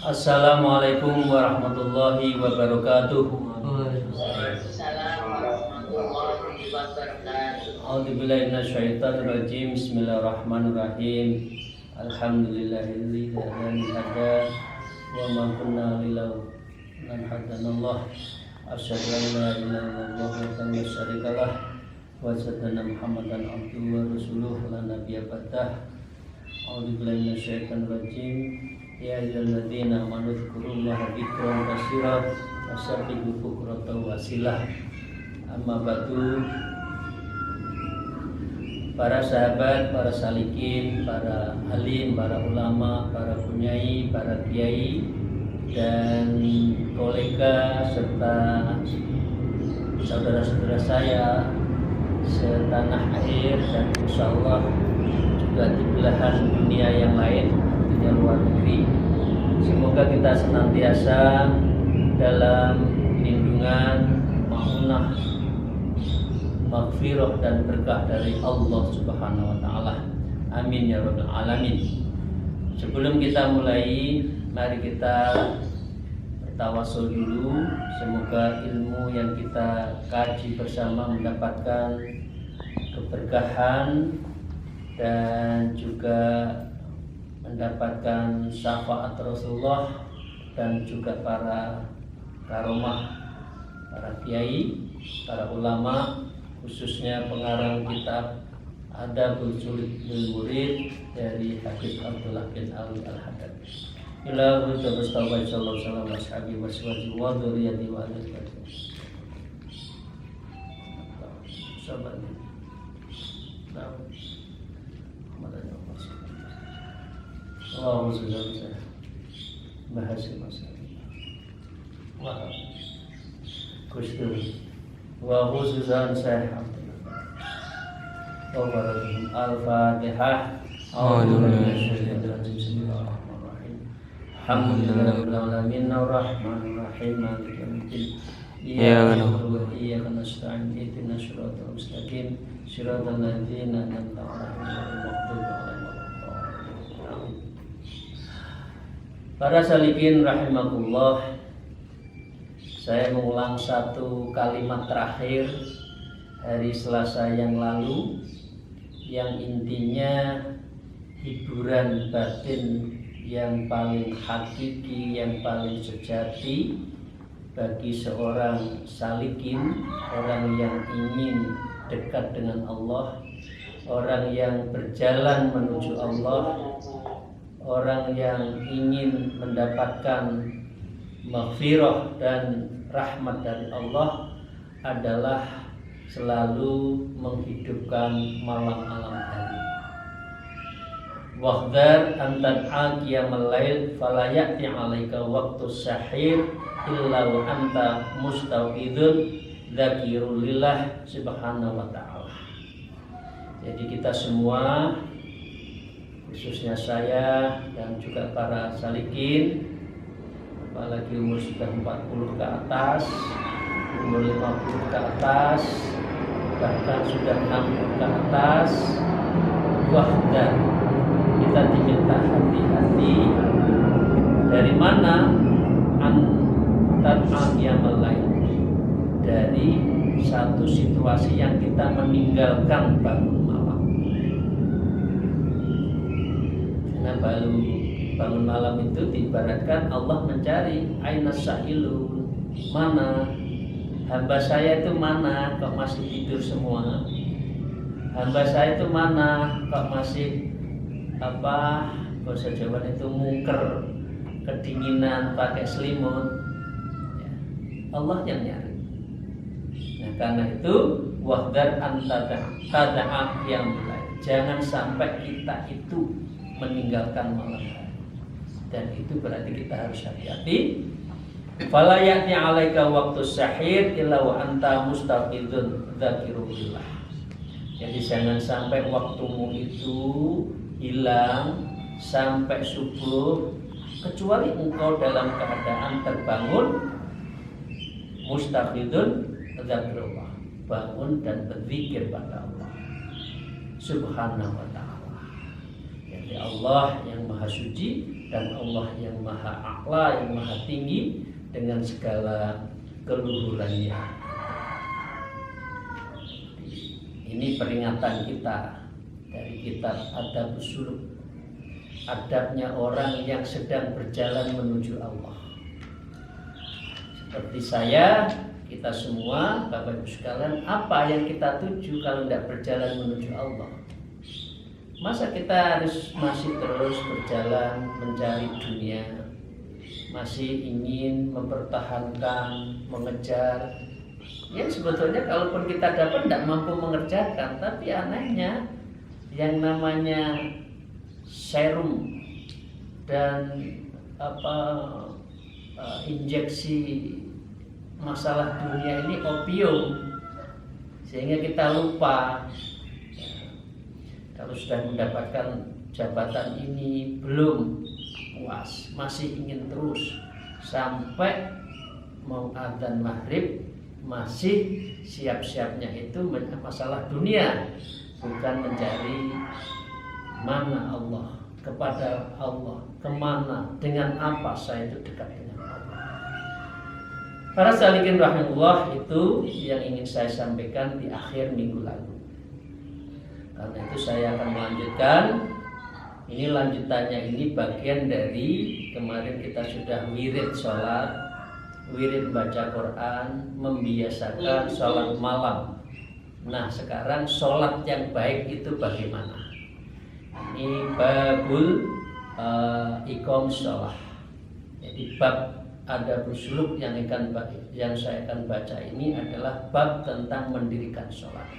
Assalamualaikum warahmatullahi wabarakatuh. Waalaikumsalam warahmatullahi wabarakatuh. A'udzubillahi minasyaitonir rajim. Bismillahirrahmanirrahim. Alhamdulillahilladzi hadana wa ma kunna lillahi lanhadanallah. Asyhadu an la ilaha illallah wa la syarika lah wa asyhadu anna Muhammadan abduhu wa rasuluhu la nabiyya ba'dah. A'udzubillahi minasyaitonir rajim. Ya ayyuhalladzina amanu dzkurullaha dzikran katsiran wasabbihu bukratan wa asilah. Amma ba'du. Para sahabat, para salikin, para alim, para ulama, para punyai, para kiai dan kolega serta saudara-saudara saya setanah air dan insyaallah juga di belahan dunia yang lain, artinya luar negeri. Semoga kita senantiasa dalam lindungan, ma'unah, maghfirah dan berkah dari Allah Subhanahu wa taala. Amin ya rabbal alamin. Sebelum kita mulai, mari kita bertawasul dulu. Semoga ilmu yang kita kaji bersama mendapatkan keberkahan dan juga mendapatkan syafaat Rasulullah dan juga para karomah, para kiai, para ulama, khususnya pengarang kitab Adabul Suluk bil Murid dari Habib Abdullah bin Ali Al-Haddad. Ila hujjah Mustafa sallallahu alaihi wasallam washabihi wa dzurriyyati wa alihi. Sabar. Allahumma shalli ala bahasa masalah. Gusti wa khususan Syekh Abdullah Al-Fatihah. Alhamdulillahirabbil alamin arrahmanir rahim maliki yaumiddin. Iyyaka na'budu wa iyyaka nasta'in ihdinas siratal mustaqim siratal ladzina an'amta 'alaihim ghairil maghdubi 'alaihim waladdallin. Para salikin rahimakumullah, saya mengulang satu kalimat terakhir hari Selasa yang lalu yang intinya hiburan batin yang paling hakiki, yang paling sejati bagi seorang salikin, orang yang ingin dekat dengan Allah, orang yang berjalan menuju Allah, orang yang ingin mendapatkan maghfirah dan rahmat dari Allah adalah selalu menghidupkan malam-malam hari. Wahdar antan qiyamal lail fala ya'ti 'alaika waqtu sahir illa wa anta mustau'idun dzakirulillah subhanahu wa ta'ala. Jadi kita semua, khususnya saya dan juga para salikin, apalagi umur sudah 40 ke atas, umur 50 ke atas, bahkan sudah 60 ke atas, wahdar, kita diminta hati-hati. Dari mana? Qiyamal lail, dari satu situasi yang kita meninggalkan bangun malam. Karena bangun malam itu diibaratkan Allah mencari aina sa'ilun, mana hamba saya itu, mana kok masih tidur semua, hamba saya itu mana kok masih bahasa Jawa itu mungker, kedinginan, pakai selimut. Ya, Allah yang nyari. Nah, karena itu wahdar antada'a yang mulai. Jangan sampai kita itu meninggalkan malam hari. Dan itu berarti kita harus hati-hati. Fala ya'ti 'alaika waqtu sahir illa wa anta mustaqidun dzakirullah. Jadi jangan sampai waktumu itu hilang sampai subuh kecuali engkau dalam keadaan terbangun mustaqidun dzakirullah, bangun dan berzikir pada Allah Subhanahu wa ta'ala. Jadi Allah yang maha suci dan Allah yang maha a'la, yang maha tinggi dengan segala keluhurannya. Ini peringatan kita dari kitab Adabus Suluk, adabnya orang yang sedang berjalan menuju Allah. Seperti saya, kita semua, Bapak Ibu sekalian, apa yang kita tuju kalau tidak berjalan menuju Allah? Masa kita harus masih terus berjalan mencari dunia, masih ingin mempertahankan, mengejar? Ya sebetulnya kalaupun kita dapat tidak mampu mengerjakan, tapi anehnya yang namanya serum dan injeksi masalah dunia ini opium, sehingga kita lupa kalau sudah mendapatkan jabatan ini belum puas, masih ingin terus sampai mau adzan maghrib masih siap-siapnya itu masalah dunia, bukan mencari mana Allah, kepada Allah, kemana, dengan apa saya itu dekat dengan Allah. Para salikin rahimahullah, itu yang ingin saya sampaikan di akhir minggu lalu. Karena itu saya akan melanjutkan. Ini lanjutannya, ini bagian dari kemarin kita sudah wirid sholat, wirid baca Quran, membiasakan sholat malam. Nah sekarang sholat yang baik itu bagaimana? Ini babul iqam sholat. Jadi bab Adabus Suluk yang saya akan baca ini adalah bab tentang mendirikan sholat.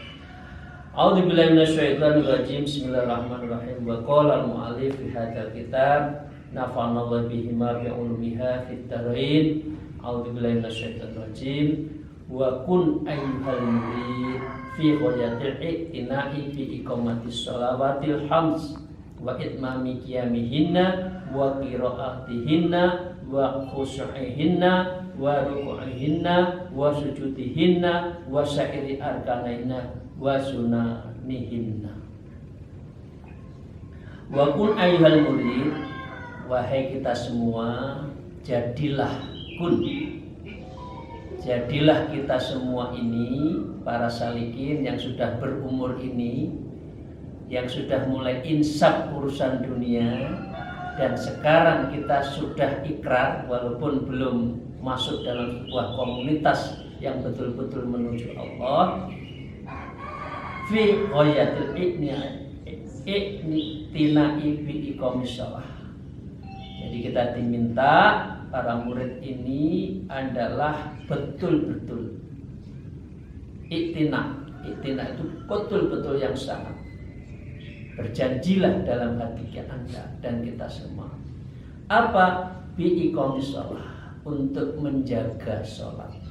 A'udzubillahi minasyaitonir rajim. Bismillahirrahmanirrahim. Wa qala al-mu'allif fi hadzal kitab nafa'anallahu bihi ma bi ulumiha fid dharain. A'udzubillahi minasyaitonir rajim. Wa kun ayyuhal murid fi ghayatil i'tina'i bi iqamatis shalawatil khams wa itmami qiyamihinna wa qira'atihinna wa khushu'ihinna wa ruku'ihinna wa sujudihinna wa sa'iri arkanihinna wa sunanihinna. Wa kun ayyuhal murid, wahai kita semua, jadilah kita semua ini, para salikin yang sudah berumur ini, yang sudah mulai insaf urusan dunia, dan sekarang kita sudah ikrar walaupun belum masuk dalam sebuah komunitas yang betul-betul menuju Allah. Fi ghayatil i'tina'i bi iqamis shalah. Jadi kita diminta para murid ini adalah betul-betul i'tina. I'tina itu betul-betul yang sangat. Berjanjilah dalam hati Anda dan kita semua. Apa? Bi iqamis shalah, untuk menjaga sholatnya.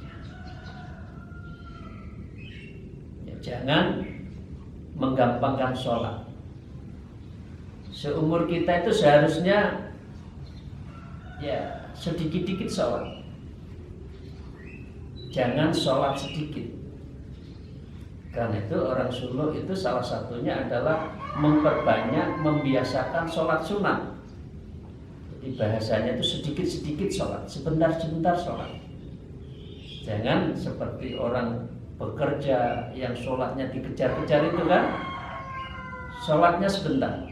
Ya, jangan menggampangkan sholat. Seumur kita itu seharusnya ya sedikit-dikit sholat. Jangan sholat sedikit. Karena itu orang suluk itu salah satunya adalah memperbanyak, membiasakan sholat sunat. Jadi bahasanya itu sedikit-sedikit sholat, sebentar-sebentar sholat. Jangan seperti orang bekerja yang sholatnya dikejar-kejar itu kan, sholatnya sebentar.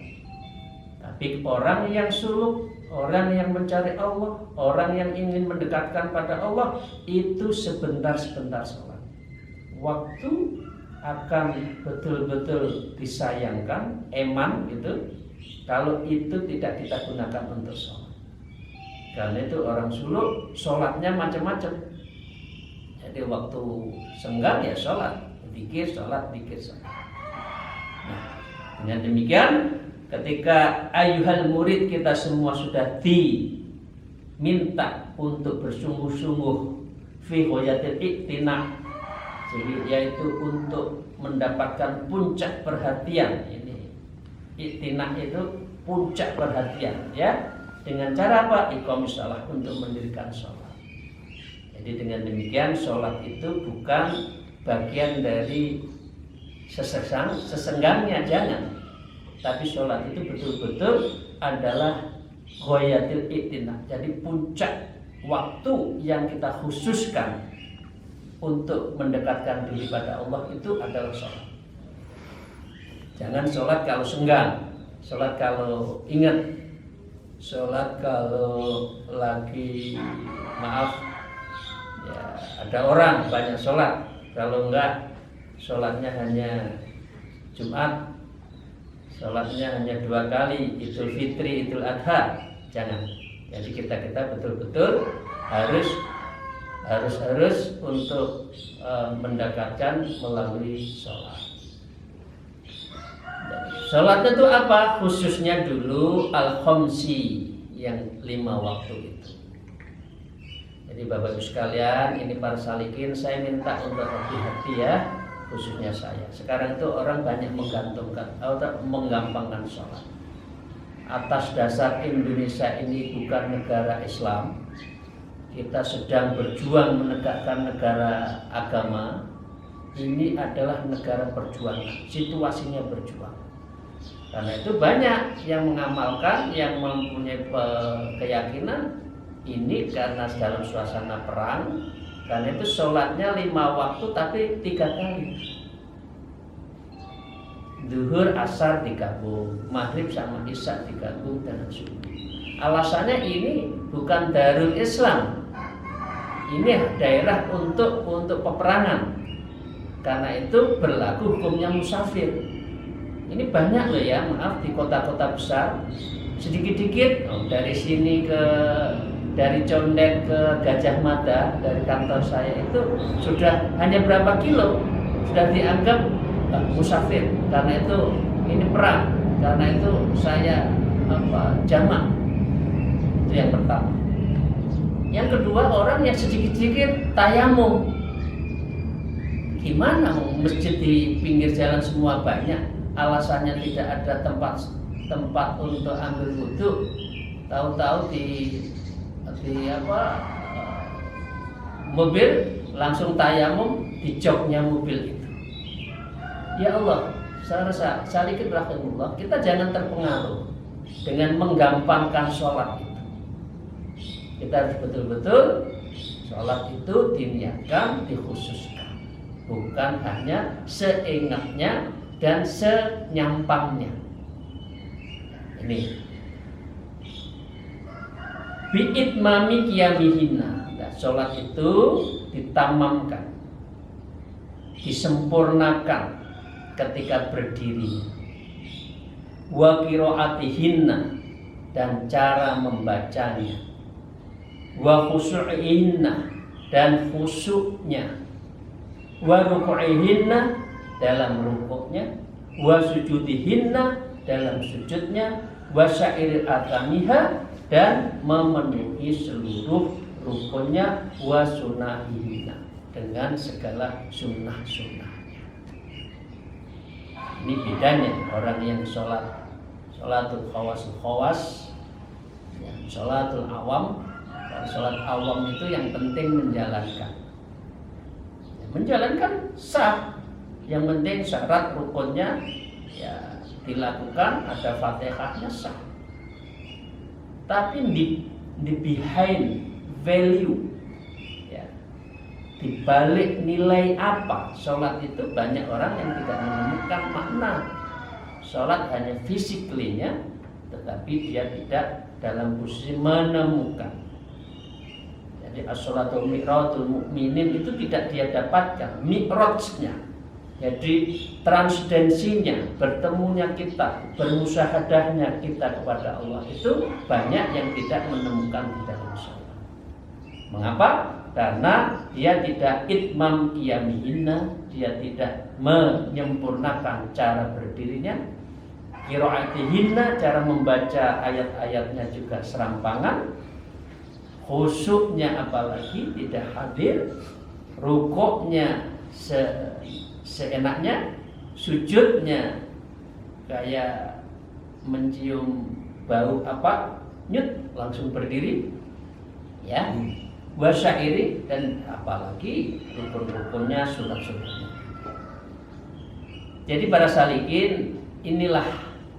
Tapi orang yang suluk, orang yang mencari Allah, orang yang ingin mendekatkan pada Allah, itu sebentar-sebentar sholat. Waktu akan betul-betul disayangkan, eman gitu, kalau itu tidak kita gunakan untuk sholat. Karena itu orang suluk sholatnya macam-macam. Jadi waktu senggang ya sholat, zikir sholat, zikir sholat. Nah, dengan demikian ketika ayyuhal murid kita semua sudah diminta untuk bersungguh-sungguh fi ghayatil i'tina, jadi yaitu untuk mendapatkan puncak perhatian. Ini i'tina itu puncak perhatian ya. Dengan cara apa? Iqamis shalah, untuk mendirikan sholat. Jadi dengan demikian sholat itu bukan bagian dari sesenggangnya, jangan. Tapi sholat itu betul-betul adalah ghayatil i'tina. Jadi puncak waktu yang kita khususkan untuk mendekatkan diri pada Allah itu adalah sholat. Jangan sholat kalau senggang, sholat kalau ingat, sholat kalau lagi maaf ya ada orang banyak sholat. Kalau enggak, sholatnya hanya Jumat, sholatnya hanya 2 kali, Idul Fitri, Idul Adha. Jangan. Jadi kita betul-betul harus untuk mendekatkan melalui sholat. Sholatnya itu apa? Khususnya dulu al-khamsi, yang 5 waktu itu. Jadi Bapak Ibu sekalian, ini para salikin, saya minta untuk hati-hati ya, khususnya saya. Sekarang itu orang banyak menggampangkan sholat. Atas dasar Indonesia ini bukan negara Islam, kita sedang berjuang menegakkan negara agama. Ini adalah negara perjuangan, situasinya berjuang. Karena itu banyak yang mengamalkan, yang mempunyai keyakinan ini karena dalam suasana perang. Karena itu sholatnya 5 waktu tapi 3 kali. Zuhur, asar digabung, maghrib sama isya digabung, dan subuh. Alasannya ini bukan Darul Islam, ini daerah untuk peperangan. Karena itu berlaku hukumnya musafir. Ini banyak loh ya, maaf, di kota-kota besar sedikit-dikit dari sini dari Condet ke Gajah Mada, dari kantor saya itu sudah hanya berapa kilo sudah dianggap musafir. Karena itu ini perang, karena itu saya jamak. Itu yang pertama. Yang kedua, orang yang sedikit-sedikit tayamum. Gimana masjid di pinggir jalan semua banyak, alasannya tidak ada tempat untuk ambil wudhu, tahu-tahu di mobil langsung tayamum di joknya mobil itu. Ya Allah, saya rasa salikit rahimullah, kita jangan terpengaruh dengan menggampangkan sholat itu. Kita harus betul-betul sholat itu diniatkan, dikhususkan, bukan hanya seingatnya dan senyampangnya. Ini bi'itmami qiyamihina. Nah, sholat itu ditamamkan, disempurnakan ketika berdiri. Wa qiraatihinna, dan cara membacanya. Wa khusyu'ihinna, dan khusyuknya. Wa ruku'ihinna, dalam rukuknya. Wa sujudihinna, dalam sujudnya. Wa syairil arkaniha, dan memenuhi seluruh rukunnya. Wa sunahihinna, dengan segala sunnah-sunnahnya. Ini bedanya orang yang sholatul khawas, ya, sholatul awam. Sholat awam itu yang penting menjalankan. Menjalankan sah, yang penting syarat rukunnya ya dilakukan, ada Fatihahnya sah. Tapi di behind value, ya, di balik nilai apa sholat itu, banyak orang yang tidak menemukan makna. Sholat hanya physically-nya, tetapi dia tidak dalam posisi menemukan. Jadi as-sholatul mi'ratul mu'minin itu tidak dia dapatkan mi'rajnya. Jadi transdensinya, bertemunya kita, bermusyahadahnya kita kepada Allah itu banyak yang tidak menemukan di dalam sholat. Mengapa? Karena dia tidak itmam qiyamihinna, dia tidak menyempurnakan cara berdirinya. Qiraatihinna, cara membaca ayat-ayatnya juga serampangan. Khusyuknya apalagi tidak hadir. Rukuknya seenaknya, sujudnya kayak mencium bau nyut langsung berdiri, ya. Wasyairi, dan apalagi rukun-rukunnya, sunat-sunatnya. Jadi para salikin, inilah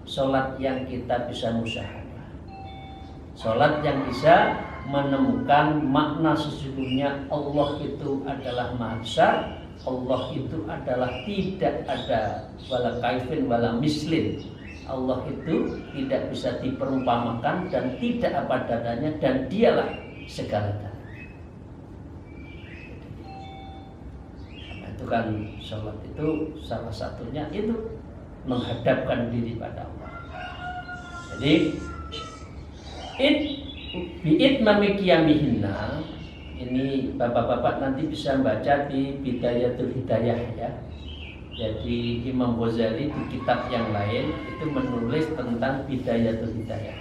sholat yang kita bisa musyahadah. Sholat yang bisa menemukan makna sesungguhnya Allah itu adalah Maha Besar, Allah itu adalah tidak ada wala kaifin wala mislin. Allah itu tidak bisa diperumpamakan dan tidak apa adanya, dan dialah segala-galanya. Itu kan sholat itu salah satunya itu menghadapkan diri pada Allah. Jadi bi'itmami qiyamihinna, ini bapak-bapak nanti bisa baca di Bidayatul Hidayah ya. Jadi Imam Ghazali di kitab yang lain itu menulis tentang Bidayatul Hidayah.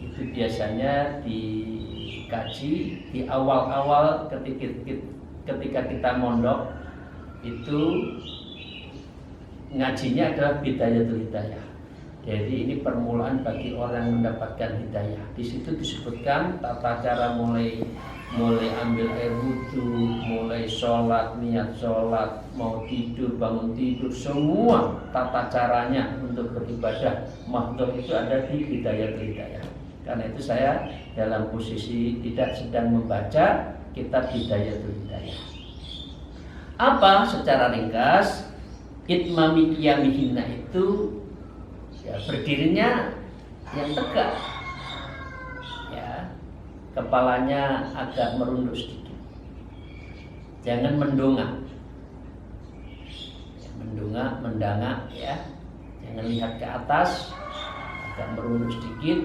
Itu biasanya dikaji di awal-awal ketika kita mondok, itu ngajinya adalah Bidayatul Hidayah. Jadi ini permulaan bagi orang mendapatkan hidayah. Di situ disebutkan tata cara mulai ambil air wudhu, mulai sholat, niat sholat, mau tidur, bangun tidur, semua tata caranya untuk beribadah mahdhuf itu ada di Bidayatul Hidayah. Karena itu saya dalam posisi tidak sedang membaca kitab Bidayatul Hidayah. Apa secara ringkas itmami qiyamihinna itu ya, berdirinya yang tegak ya, kepalanya agak merunduk sedikit, jangan mendongak ya, mendangak ya, jangan lihat ke atas, agak merunduk sedikit.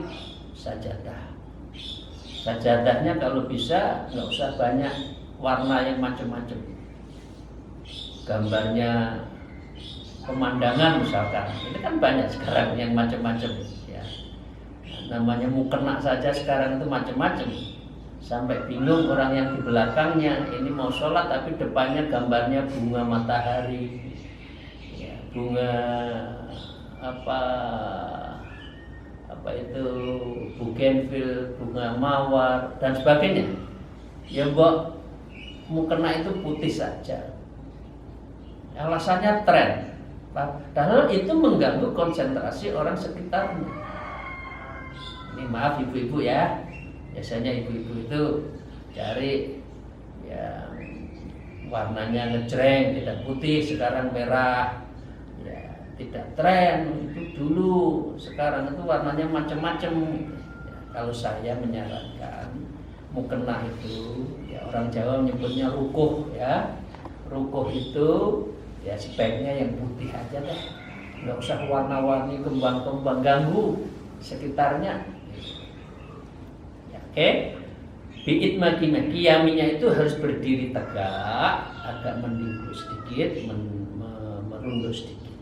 Sajadahnya kalau bisa nggak usah banyak warna yang macam-macam, gambarnya pemandangan misalkan, ini kan banyak sekarang yang macam-macam ya. Namanya mukena saja sekarang itu macam-macam, sampai bingung orang yang di belakangnya. Ini mau sholat tapi depannya gambarnya bunga matahari ya, bunga apa itu bugenvil, bunga mawar dan sebagainya ya. Mbok mukena itu putih saja, alasannya tren. Padahal itu mengganggu konsentrasi orang sekitarnya. Ini maaf ibu-ibu ya, biasanya ibu-ibu itu cari yang warnanya ngejreng, tidak putih, sekarang merah ya, tidak tren. Itu dulu, sekarang itu warnanya macam-macam ya. Kalau saya menyarankan mukena itu ya, orang Jawa menyebutnya rukuh ya. Rukuh itu ya sebaiknya yang putih aja deh, nggak usah warna-warni, kembang-kembang, ganggu sekitarnya ya, oke. Bi'itmami qiyaminya itu harus berdiri tegak, agak mendingkul sedikit, merunduk sedikit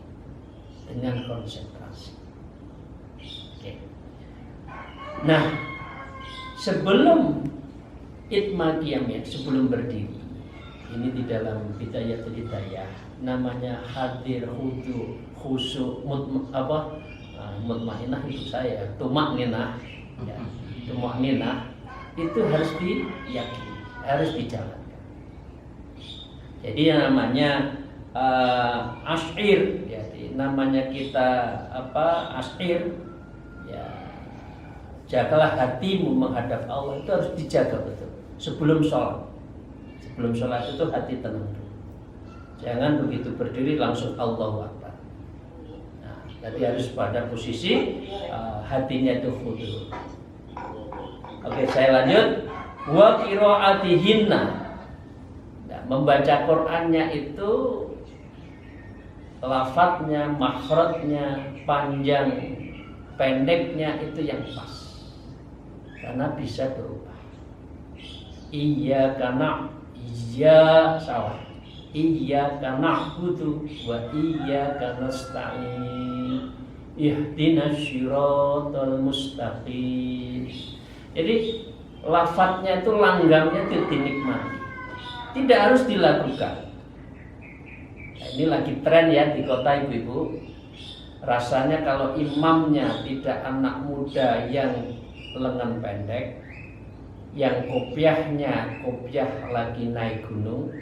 dengan konsentrasi. Oke. Nah, sebelum itmami qiyamnya, sebelum berdiri, ini di dalam Bidayatul Hidayah namanya hadir, khudu, khusyuk, mutmainah itu saya, tumakninah ya, tumakninah itu harus diyakini, harus dijalankan. Jadi yang namanya asyir ya, namanya kita asyir ya, jagalah hatimu menghadap Allah, itu harus dijaga betul sebelum sholat. Sebelum sholat itu hati tenang dulu. Jangan begitu berdiri langsung Allahu Akbar. Nah, tadi harus pada posisi hatinya itu khudu. Oke, saya lanjut. Wa qiraatihinna. Nah, membaca Qur'annya itu lafadznya, makhrajnya, panjang, pendeknya itu yang pas. Karena bisa berubah. Iyyaka salah. Iyyaka na'budu wa iyyaka nasta'in. Ihdinas siratal mustaqim. Jadi lafadznya itu langgamnya itu dinikmati, tidak harus dilakukan. Nah, ini lagi tren ya di kota ibu-ibu. Rasanya kalau imamnya tidak anak muda yang lengan pendek, yang kopiahnya kopiah lagi naik gunung,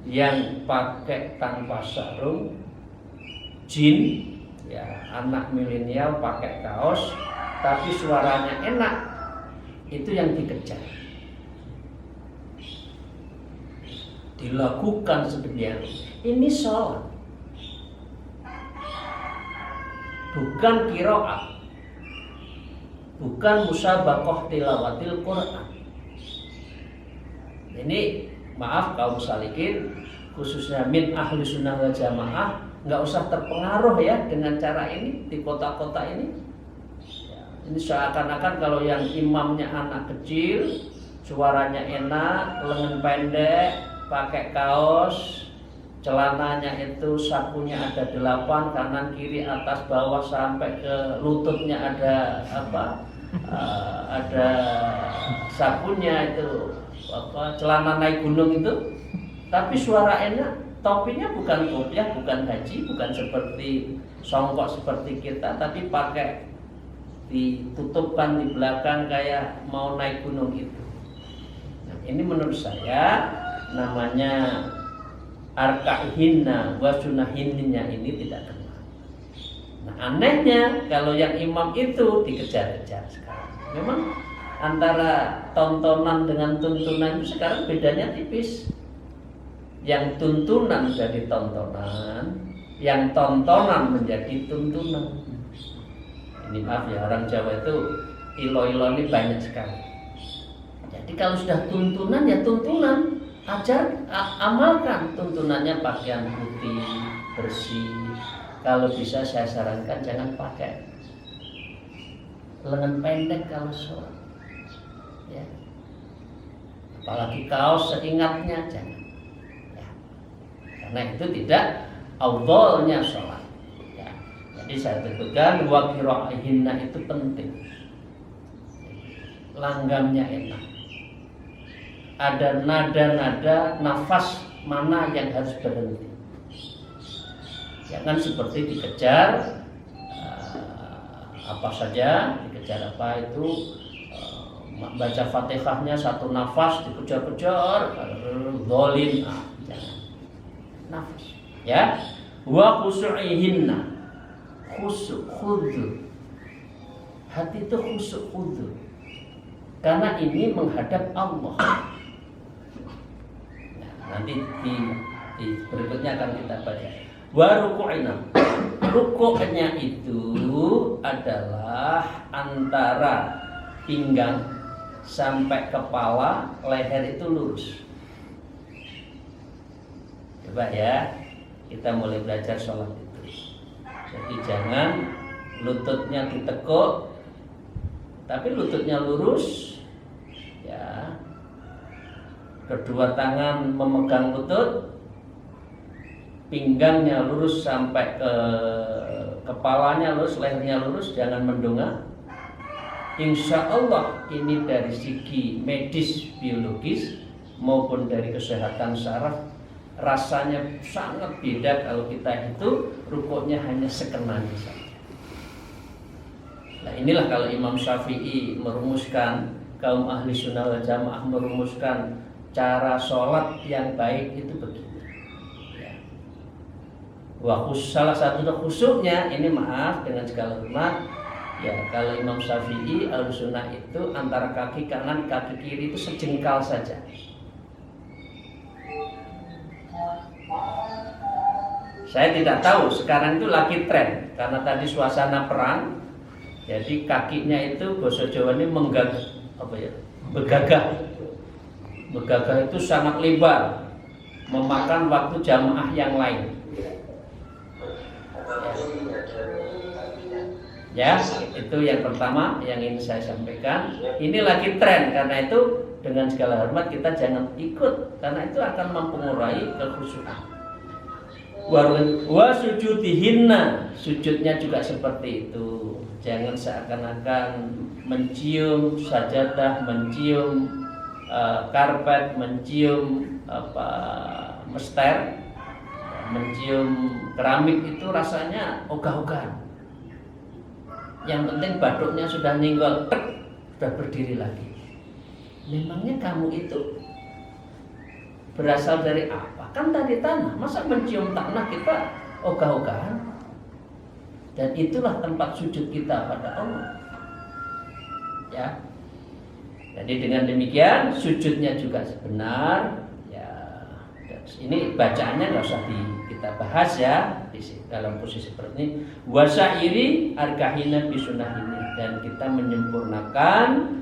yang pakai tanpa sarung, jin ya, anak milenial pakai kaos tapi suaranya enak, itu yang dikejar, dilakukan sedemikian. Ini sholat, bukan qiraat, bukan musabaqah tilawatil Quran. Ini maaf kaum salikin, khususnya min ahli sunnah wal jamaah, nggak usah terpengaruh ya dengan cara ini di kota-kota ini. Ini seakan-akan kalau yang imamnya anak kecil, suaranya enak, lengan pendek, pakai kaos, celananya itu sakunya ada 8, kanan kiri atas bawah sampai ke lututnya ada ada sakunya itu celana naik gunung itu, tapi suara enak, topinya bukan kopiah, bukan haji, bukan seperti songkok seperti kita, tapi pakai ditutupkan di belakang kayak mau naik gunung itu. Nah, ini menurut saya namanya arkaihinna wa sunahinnya ini tidak kena. Nah, anehnya kalau yang imam itu dikejar-kejar sekarang. Memang antara tontonan dengan tuntunan itu sekarang bedanya tipis. Yang tuntunan jadi tontonan, yang tontonan menjadi tuntunan. Ini maaf ya, orang Jawa itu ilo-ilo ini banyak sekali. Jadi kalau sudah tuntunan ya tuntunan, amalkan tuntunannya, pakaian putih, bersih. Kalau bisa saya sarankan jangan pakai lengan pendek kalau sholat, ya. Apalagi kaos seingatnya jangan, ya. Karena itu tidak afdhalnya sholat. Jadi saya tegaskan wa qira'ahinna itu penting. Langgamnya enak. Ada nada-nada nafas mana yang harus berhenti. Jangan seperti dikejar apa saja, dikejar apa itu baca Fatihahnya satu nafas dikejar-kejar, zalim, jangan. Nafas, ya. Wa khusu'ihinna, khusyuk, khudu. Hati itu khusyuk, khudu. Karena ini menghadap Allah. Nah, nanti di berikutnya akan kita baca. Wa ruku'ina. Rukuknya itu adalah antara pinggang sampai kepala, leher itu lurus. Coba ya, kita mulai belajar sholat itu. Jadi jangan lututnya ditekuk, tapi lututnya lurus, ya. Kedua tangan memegang lutut, pinggangnya lurus sampai ke kepalanya lurus, lehernya lurus, jangan mendongak. Insya Allah ini dari segi medis biologis maupun dari kesehatan syaraf rasanya sangat beda kalau kita itu rukuknya hanya sekenanya saja. Nah, inilah kalau Imam Syafi'i merumuskan, kaum ahli sunnah wal jamaah merumuskan cara sholat yang baik itu begini. Ya. Salah satu khusyuknya ini, maaf dengan segala hormat, ya, kalau Imam Syafi'i ahli sunnah itu antara kaki kanan kaki kiri itu sejengkal saja. Saya tidak tahu sekarang itu lagi tren karena tadi suasana perang, jadi kakinya itu bahasa Jawa ini begagah. Begagah itu sangat lebar, memakan waktu jamaah yang lain. Ya, itu yang pertama yang ingin saya sampaikan. Ini lagi tren, karena itu dengan segala hormat kita jangan ikut, karena itu akan mempengaruhi kekhusyukan. Wa sujudihinna, sujudnya juga seperti itu. Jangan seakan-akan mencium sajadah, mencium karpet, mencium mester, mencium keramik itu rasanya ogah-ogahan. Yang penting baduknya sudah ninggol, sudah berdiri lagi. Memangnya kamu itu berasal dari apa? Kan tadi tanah, masa mencium tanah kita ogah-ogahan? Dan itulah tempat sujud kita pada Allah. Ya. Jadi dengan demikian sujudnya juga sebenar. Ya, ini bacaannya nggak usah kita bahas ya dalam posisi seperti ini. Wasairi arkahina bisunah ini, dan kita menyempurnakan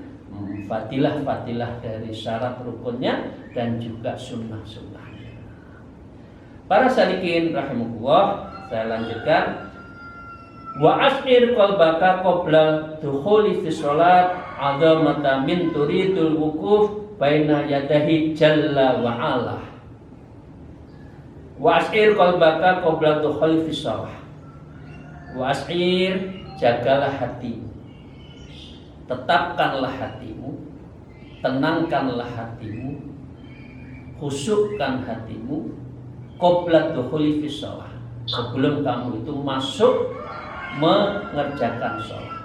fadilah-fadilah dari syarat rukunnya dan juga sunnah-sunnahnya. Para salikin rahimahullah, saya lanjutkan. Wa as'ir qalbaka qabla dukhuli fi shalat 'azamata min turidul wuquf baina yadahi jalla wa ala. Wa as'ir qalbaka qabla dukhuli fi shalah. Wa as'ir, jagalah hatimu, tetapkanlah hatimu, tenangkanlah hatimu, khusyukkan hatimu qabla dukhuli fi shalah, sebelum kamu itu masuk mengerjakan sholat.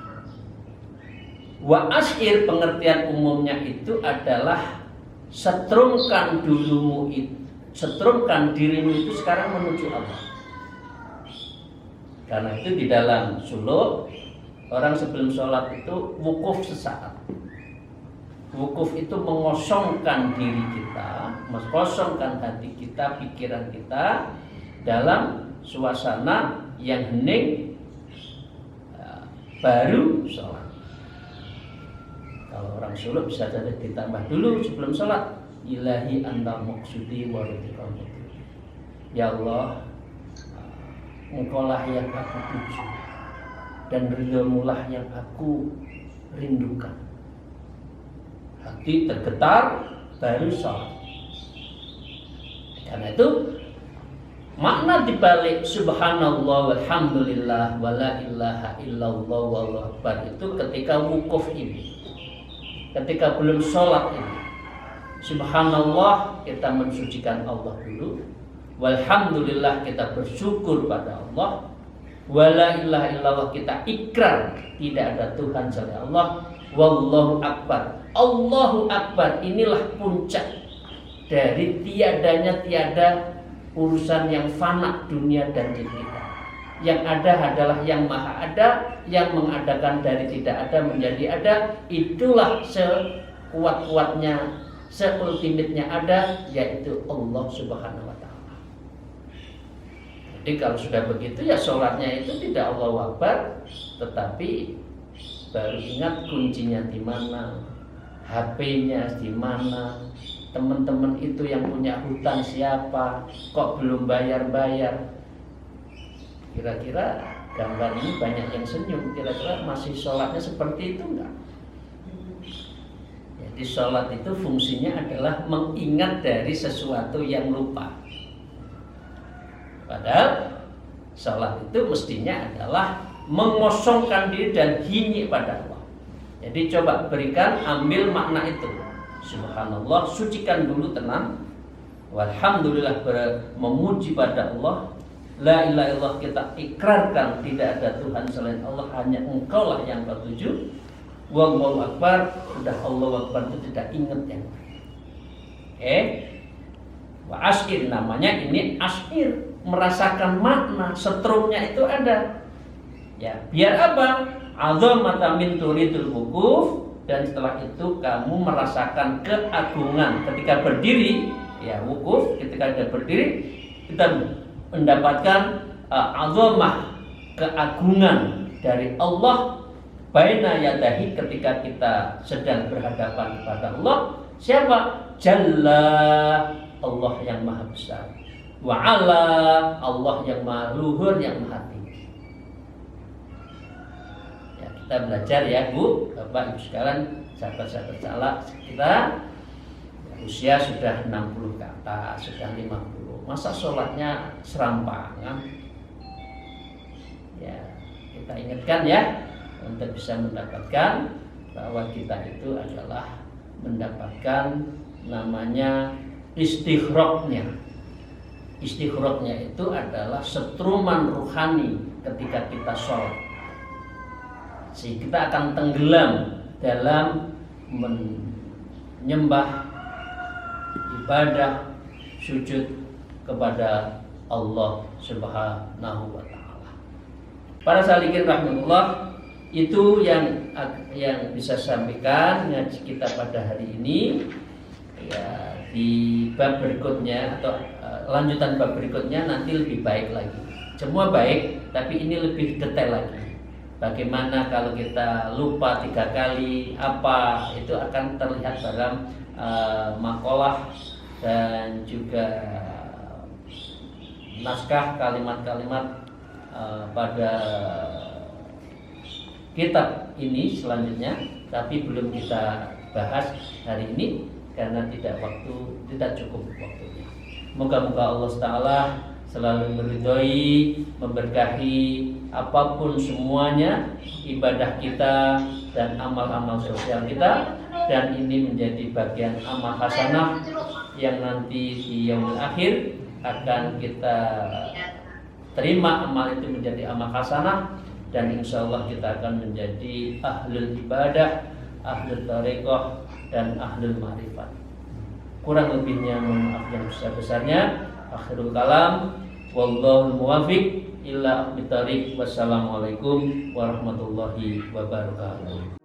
Wa as'ir, pengertian umumnya itu adalah setrumkan dulumu itu, setrumkan dirimu itu sekarang menuju Allah. Karena itu di dalam suluk, orang sebelum sholat itu wukuf sesaat. Wukuf itu mengosongkan diri kita, mengosongkan hati kita, pikiran kita dalam suasana yang hening, baru sholat. Kalau orang suluk bisa jadi ditambah dulu sebelum sholat. Ilahi anta maksudi wa ridhaka. Ya Allah, Engkaulah yang aku tuju dan ridhamulah yang aku rindukan. Hati tergetar baru sholat. Karena itu makna dibalik subhanallah walhamdulillah wala ilaha illallah wallahu akbar itu ketika wukuf ini, ketika belum sholat ini. Subhanallah, kita mensucikan Allah dulu. Walhamdulillah, kita bersyukur pada Allah. Wala ilaha illallah, kita ikrar tidak ada Tuhan selain Allah. Wallahu akbar, Allahu akbar, inilah puncak dari tiada urusan yang fana dunia dan diri kita. Yang ada adalah yang maha ada, yang mengadakan dari tidak ada menjadi ada. Itulah sekuat-kuatnya, seultimatenya ada, yaitu Allah Subhanahu wa ta'ala. Jadi kalau sudah begitu ya sholatnya itu tidak Allahu Akbar, tetapi baru ingat kuncinya di mana, HP-nya di mana, teman-teman itu yang punya hutang siapa, kok belum bayar-bayar. Kira-kira gambar ini banyak yang senyum. Kira-kira masih sholatnya seperti itu enggak? Jadi sholat itu fungsinya adalah mengingat dari sesuatu yang lupa. Padahal sholat itu mestinya adalah mengosongkan diri dan hini pada Allah. Jadi coba berikan, ambil makna itu. Subhanallah, sucikan dulu, tenang. Walhamdulillah, memuji pada Allah. La ilaha illallah, kita ikrarkan tidak ada Tuhan selain Allah, hanya Engkaulah yang bertuju. Wallahu akbar, sudah Allahu akbar itu tidak ingat yang lain. Wa asir, namanya ini asir, merasakan makna, setrumnya itu ada. Ya, biar apa? Azamata min turidul wukuf, dan setelah itu kamu merasakan keagungan ketika berdiri, ya wukuf, ketika ada berdiri kita mendapatkan azamah, keagungan dari Allah baina yadahi, ketika kita sedang berhadapan kepada Allah. Siapa? Jalla, Allah yang maha besar. Wa ala, Allah yang maha luhur, yang maha tinggi. Ya, kita belajar ya Bu, Bapak Ibu sekalian, sahabat-sahabat salah kita usia sudah 60 ke atas, sudah 50. Masa sholatnya serampangan? Ya, kita ingatkan ya, untuk bisa mendapatkan bahwa kita itu adalah mendapatkan namanya istighraqnya. Istighraqnya itu adalah setruman ruhani ketika kita sholat. Sehingga kita akan tenggelam dalam menyembah, ibadah, sujud kepada Allah Subhanahu wa ta'ala. Para salikin rahmatullah, Itu yang bisa sampaikan ngaji kita pada hari ini. Ya, di bab berikutnya atau lanjutan bab berikutnya nanti lebih baik lagi. Semua baik, tapi ini lebih detail lagi. Bagaimana kalau kita lupa 3 kali apa itu akan terlihat dalam makalah dan juga naskah kalimat-kalimat pada kitab ini selanjutnya, tapi belum kita bahas hari ini karena tidak cukup waktunya. Moga-moga Allah Ta'ala selalu meridhoi, memberkahi apapun semuanya, ibadah kita dan amal-amal sosial kita, dan ini menjadi bagian amal hasanah yang nanti di yaumul akhir akan kita terima amal itu menjadi amal hasanah, dan insya Allah kita akan menjadi ahlul ibadah, ahlul tariqah, dan ahlul ma'rifat. Kurang lebihnya mohon maaf yang besar-besarnya. Akhirul kalam, wallahul muwafiq illa aqbit thariq. Wassalamualaikum warahmatullahi wabarakatuh.